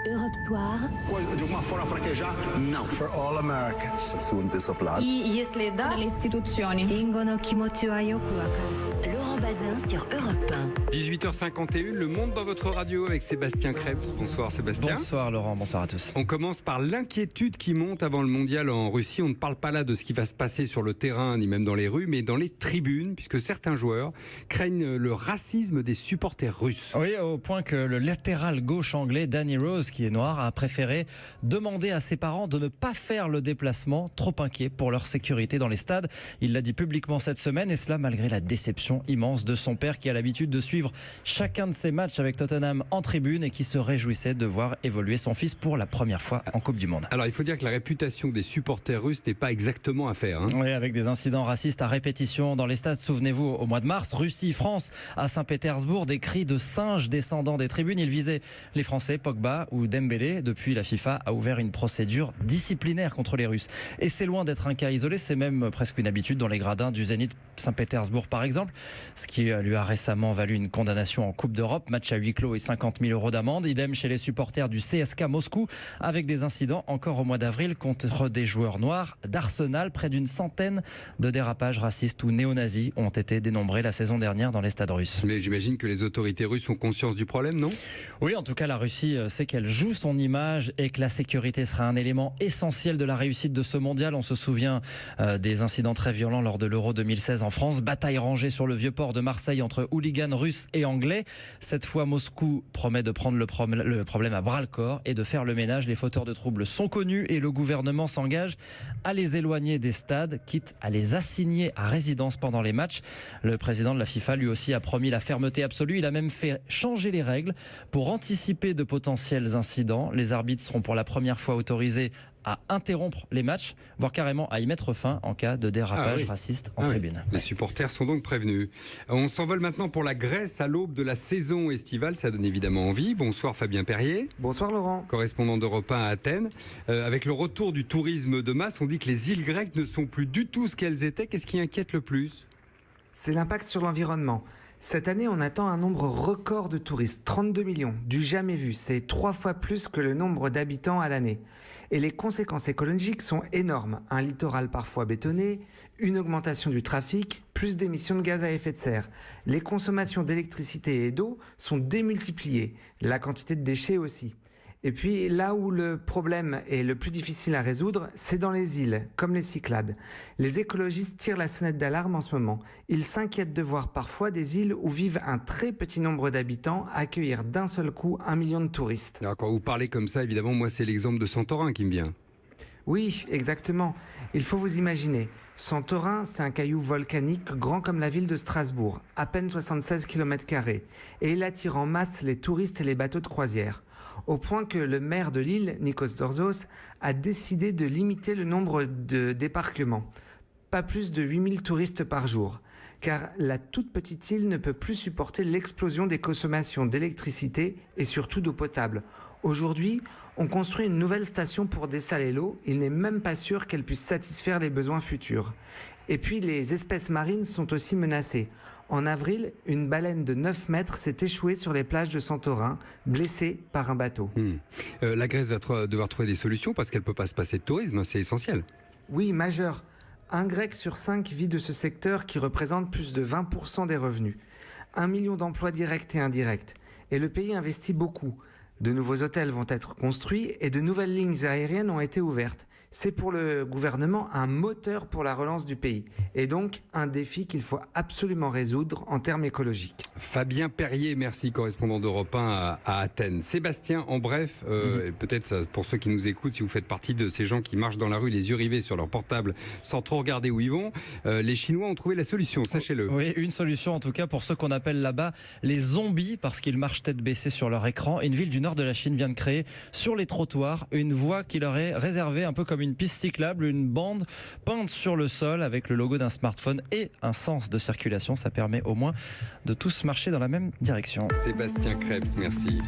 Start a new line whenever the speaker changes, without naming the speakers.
Europe Soir.
De uma forma fraquejar? Não.
For all Americans.
I jeśli da dalle istituzioni.
Dingo kimochi wa yoku wakaru.
Laurent Bazin sur Europe 1.
18h51, Le Monde dans votre radio avec Sébastien Krebs. Bonsoir Sébastien.
Bonsoir Laurent, bonsoir à tous.
On commence par l'inquiétude qui monte avant le mondial en Russie. On ne parle pas là de ce qui va se passer sur le terrain ni même dans les rues, mais dans les tribunes, puisque certains joueurs craignent le racisme des supporters russes.
Oui, au point que le latéral gauche anglais Danny Rose, qui est noir, a préféré demander à ses parents de ne pas faire le déplacement, trop inquiets pour leur sécurité dans les stades. Il l'a dit publiquement cette semaine, et cela malgré la déception immense de son père qui a l'habitude de suivre chacun de ses matchs avec Tottenham en tribune et qui se réjouissait de voir évoluer son fils pour la première fois en Coupe du Monde.
Alors il faut dire que la réputation des supporters russes n'est pas exactement à faire.
Oui, avec des incidents racistes à répétition dans les stades. Souvenez-vous, au mois de mars, Russie-France à Saint-Pétersbourg, des cris de singes descendant des tribunes. Ils visaient les Français, Pogba ou Dembélé. Depuis, la FIFA a ouvert une procédure disciplinaire contre les Russes. Et c'est loin d'être un cas isolé, c'est même presque une habitude dans les gradins du Zénith Saint-Pétersbourg par exemple, ce qui lui a récemment valu une condamnation en Coupe d'Europe, match à huis clos et 50 000 € d'amende. Idem chez les supporters du CSK Moscou, avec des incidents encore au mois d'avril contre des joueurs noirs d'Arsenal. Près d'une centaine de dérapages racistes ou néo-nazis ont été dénombrés la saison dernière dans les stades russes.
Mais j'imagine que les autorités russes ont conscience du problème, non ?
Oui, en tout cas, la Russie sait qu'elle joue son image et que la sécurité sera un élément essentiel de la réussite de ce mondial. On se souvient des incidents très violents lors de l'Euro 2016 en France. Bataille rangée sur le vieux port de Marseille entre hooligans russes et anglais. Cette fois, Moscou promet de prendre le problème à bras-le-corps et de faire le ménage. Les fauteurs de troubles sont connus et le gouvernement s'engage à les éloigner des stades, quitte à les assigner à résidence pendant les matchs. Le président de la FIFA, lui aussi, a promis la fermeté absolue. Il a même fait changer les règles pour anticiper de potentiels incidents. Les arbitres seront pour la première fois autorisés à interrompre les matchs, voire carrément à y mettre fin en cas de dérapage raciste en tribune.
Les supporters sont donc prévenus. On s'envole maintenant pour la Grèce à l'aube de la saison estivale. Ça donne évidemment envie. Bonsoir Fabien Perrier.
Bonsoir Laurent.
Correspondant d'Europe 1 à Athènes. Avec le retour du tourisme de masse, on dit que les îles grecques ne sont plus du tout ce qu'elles étaient. Qu'est-ce qui inquiète le plus ?
C'est l'impact sur l'environnement. Cette année, on attend un nombre record de touristes, 32 millions, du jamais vu. C'est 3 fois plus que le nombre d'habitants à l'année. Et les conséquences écologiques sont énormes. Un littoral parfois bétonné, une augmentation du trafic, plus d'émissions de gaz à effet de serre. Les consommations d'électricité et d'eau sont démultipliées, la quantité de déchets aussi. Et puis là où le problème est le plus difficile à résoudre, c'est dans les îles, comme les Cyclades. Les écologistes tirent la sonnette d'alarme en ce moment. Ils s'inquiètent de voir parfois des îles où vivent un très petit nombre d'habitants accueillir d'un seul coup 1 million de touristes.
Alors quand vous parlez comme ça, évidemment, moi c'est l'exemple de Santorin qui me vient.
Oui, exactement. Il faut vous imaginer. Santorin, c'est un caillou volcanique grand comme la ville de Strasbourg, à peine 76 km², et il attire en masse les touristes et les bateaux de croisière. Au point que le maire de l'île, Nikos Dorzos, a décidé de limiter le nombre de débarquements. Pas plus de 8000 touristes par jour, car la toute petite île ne peut plus supporter l'explosion des consommations d'électricité et surtout d'eau potable. Aujourd'hui, on construit une nouvelle station pour dessaler l'eau. Il n'est même pas sûr qu'elle puisse satisfaire les besoins futurs. Et puis, les espèces marines sont aussi menacées. En avril, une baleine de 9 mètres s'est échouée sur les plages de Santorin, blessée par un bateau.
La Grèce va devoir trouver des solutions parce qu'elle ne peut pas se passer de tourisme, c'est essentiel.
Oui, majeur. Un Grec sur 5 vit de ce secteur qui représente plus de 20% des revenus. 1 million d'emplois directs et indirects. Et le pays investit beaucoup. De nouveaux hôtels vont être construits et de nouvelles lignes aériennes ont été ouvertes. C'est pour le gouvernement un moteur pour la relance du pays. Et donc un défi qu'il faut absolument résoudre en termes écologiques.
Fabien Perrier, merci, correspondant d'Europe 1 à Athènes. Sébastien, en bref, peut-être pour ceux qui nous écoutent, si vous faites partie de ces gens qui marchent dans la rue les yeux rivés sur leur portable sans trop regarder où ils vont, les Chinois ont trouvé la solution, sachez-le.
Oui, une solution en tout cas pour ceux qu'on appelle là-bas les zombies, parce qu'ils marchent tête baissée sur leur écran. Une ville du nord de la Chine vient de créer sur les trottoirs une voie qui leur est réservée un peu comme une piste cyclable, une bande peinte sur le sol avec le logo d'un smartphone et un sens de circulation. Ça permet au moins de tous marcher dans la même direction.
Sébastien Krebs, merci.